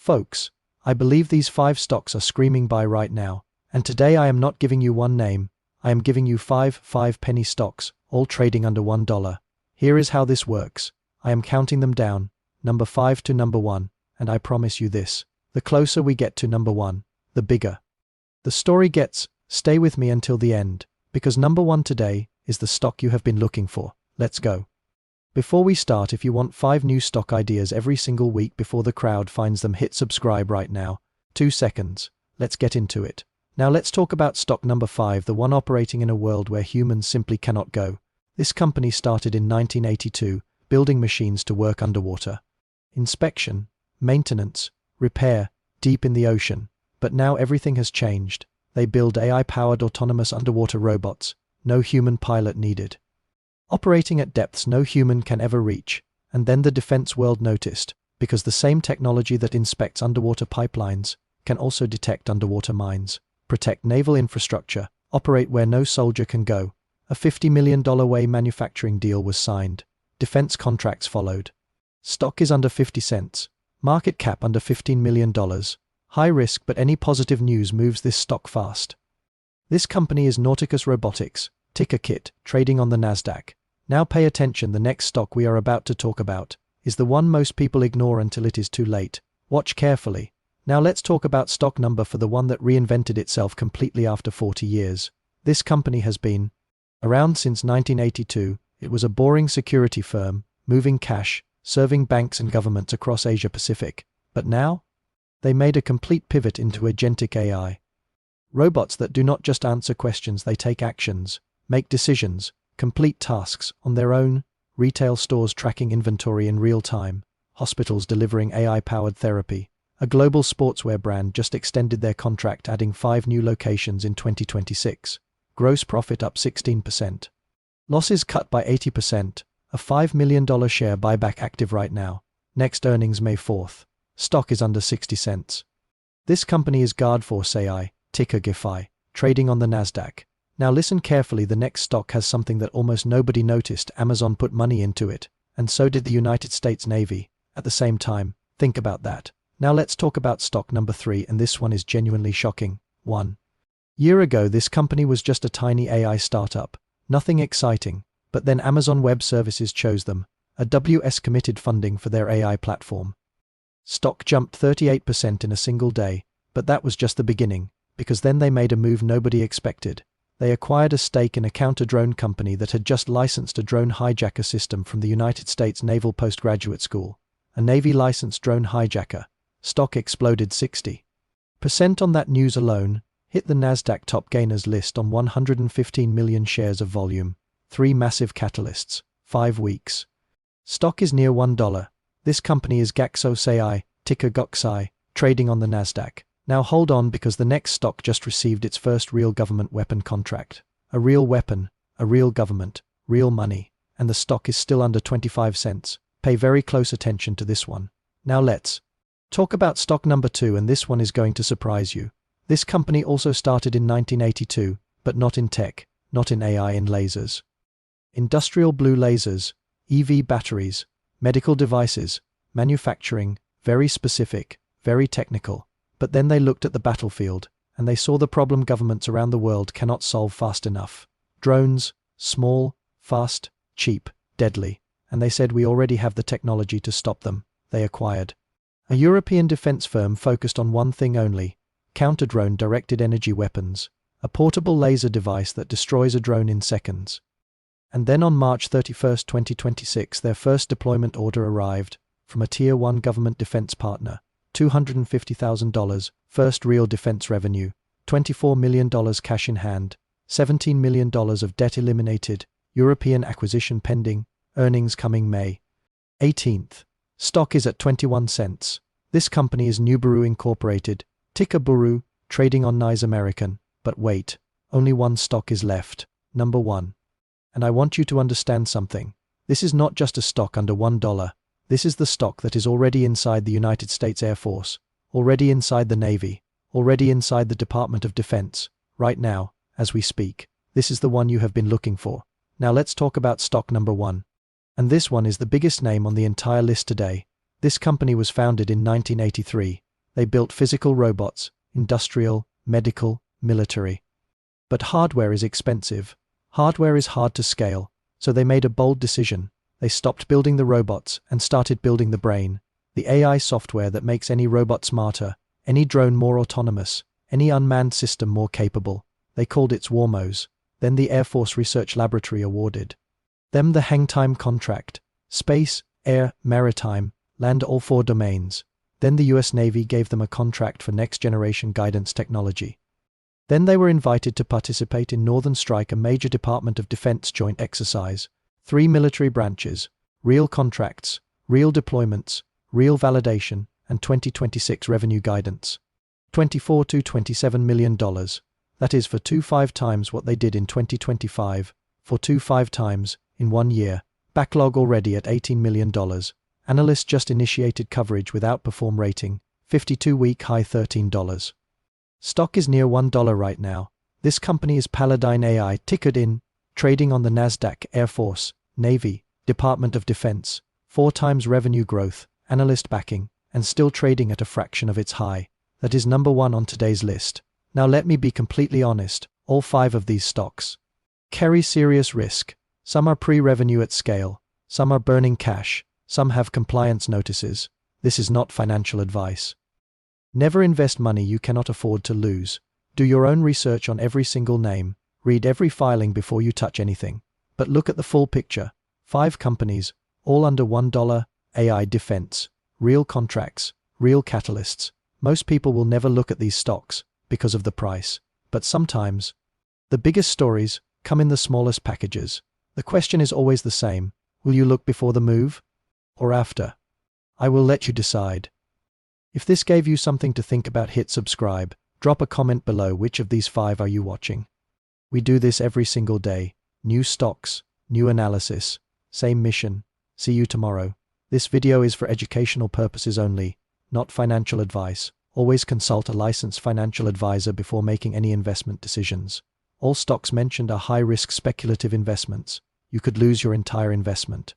Folks, I believe these 5 stocks are screaming buy right now, and today I am not giving you one name, I am giving you 5 penny stocks, all trading under $1. Here is how this works. I am counting them down, number 5 to number 1, and I promise you this, the closer we get to number 1, the bigger the story gets. Stay with me until the end, because number 1 today is the stock you have been looking for. Let's go. Before we start, if you want 5 new stock ideas every single week before the crowd finds them, hit subscribe right now. 2 seconds. Let's get into it. Now let's talk about stock number 5, the one operating in a world where humans simply cannot go. This company started in 1982, building machines to work underwater. Inspection, maintenance, repair, deep in the ocean. But now everything has changed. They build AI-powered autonomous underwater robots, no human pilot needed. Operating at depths no human can ever reach. And then the defense world noticed, because the same technology that inspects underwater pipelines can also detect underwater mines, protect naval infrastructure, operate where no soldier can go. A $50 million way manufacturing deal was signed. Defense contracts followed. Stock is under 50 cents. Market cap under $15 million. High risk, but any positive news moves this stock fast. This company is Nauticus Robotics, ticker KIT, trading on the Nasdaq. Now pay attention, the next stock we are about to talk about is the one most people ignore until it is too late. Watch carefully. Now let's talk about stock number 4, the one that reinvented itself completely after 40 years. This company has been around since 1982. It was a boring security firm, moving cash, serving banks and governments across Asia Pacific. But now, they made a complete pivot into Agentic AI. Robots that do not just answer questions, they take actions, make decisions, complete tasks on their own, retail stores tracking inventory in real time, hospitals delivering AI-powered therapy. A global sportswear brand just extended their contract, adding 5 new locations in 2026. Gross profit up 16%. Losses cut by 80%. A $5 million share buyback active right now. Next earnings May 4th. Stock is under 60 cents. This company is Guardforce AI, ticker GIFI, trading on the Nasdaq. Now listen carefully, the next stock has something that almost nobody noticed. Amazon put money into it, and so did the United States Navy, at the same time. Think about that. Now let's talk about stock number 3, and this one is genuinely shocking. 1 year ago this company was just a tiny AI startup. Nothing exciting, but then Amazon Web Services chose them. AWS committed funding for their AI platform. Stock jumped 38% in a single day, but that was just the beginning, because then they made a move nobody expected. They acquired a stake in a counter-drone company that had just licensed a drone hijacker system from the United States Naval Postgraduate School. A Navy-licensed drone hijacker. Stock exploded 60% on that news alone, hit the Nasdaq top gainers list on 115 million shares of volume. 3 massive catalysts, 5 weeks. Stock is near $1. This company is Gaxos AI, ticker GOXI, trading on the Nasdaq. Now hold on, because the next stock just received its first real government weapon contract. A real weapon, a real government, real money, and the stock is still under 25 cents. Pay very close attention to this one. Now let's talk about stock number 2, and this one is going to surprise you. This company also started in 1982, but not in tech, not in AI, in lasers. Industrial blue lasers, EV batteries, medical devices, manufacturing, very specific, very technical. But then they looked at the battlefield, and they saw the problem governments around the world cannot solve fast enough. Drones, small, fast, cheap, deadly. And they said, we already have the technology to stop them. They acquired a European defense firm focused on one thing only: counter-drone directed energy weapons, a portable laser device that destroys a drone in seconds. And then on March 31, 2026, their first deployment order arrived from a Tier 1 government defense partner. $250,000, first real defense revenue, $24 million cash in hand, $17 million of debt eliminated, European acquisition pending, earnings coming May 18th. Stock is at 21 cents. This company is Nubaru Incorporated, ticker Buru, trading on NYSE American. But wait, only one stock is left, number 1. And I want you to understand something. This is not just a stock under $1. This is the stock that is already inside the United States Air Force, already inside the Navy, already inside the Department of Defense. Right now, as we speak, this is the one you have been looking for. Now let's talk about stock number 1. And this one is the biggest name on the entire list today. This company was founded in 1983. They built physical robots, industrial, medical, military. But hardware is expensive. Hardware is hard to scale, so they made a bold decision. They stopped building the robots and started building the brain, the AI software that makes any robot smarter, any drone more autonomous, any unmanned system more capable. They called it Swarmos. Then the Air Force Research Laboratory awarded them the hang-time contract. Space, air, maritime, land, all 4 domains. Then the US Navy gave them a contract for next-generation guidance technology. Then they were invited to participate in Northern Strike, a major Department of Defense joint exercise. 3 military branches, real contracts, real deployments, real validation, and 2026 revenue guidance. $24 to $27 million. That is for 2.5 times what they did in 2025, for 2.5 times in 1 year. Backlog already at $18 million. Analyst just initiated coverage with outperform rating, 52-week high $13. Stock is near $1 right now. This company is Paladin AI, tickered in, trading on the Nasdaq. Air Force, Navy, Department of Defense, 4 times revenue growth, analyst backing, and still trading at a fraction of its high. That is number 1 on today's list. Now let me be completely honest, all 5 of these stocks carry serious risk. Some are pre-revenue at scale, some are burning cash, some have compliance notices. This is not financial advice. Never invest money you cannot afford to lose. Do your own research on every single name, read every filing before you touch anything. But look at the full picture. 5 companies, all under $1, AI defense, real contracts, real catalysts. Most people will never look at these stocks because of the price. But sometimes, the biggest stories come in the smallest packages. The question is always the same. Will you look before the move? Or after? I will let you decide. If this gave you something to think about, hit subscribe. Drop a comment below. Which of these 5 are you watching? We do this every single day. New stocks, new analysis, same mission. See you tomorrow. This video is for educational purposes only, not financial advice. Always consult a licensed financial advisor before making any investment decisions. All stocks mentioned are high-risk speculative investments. You could lose your entire investment.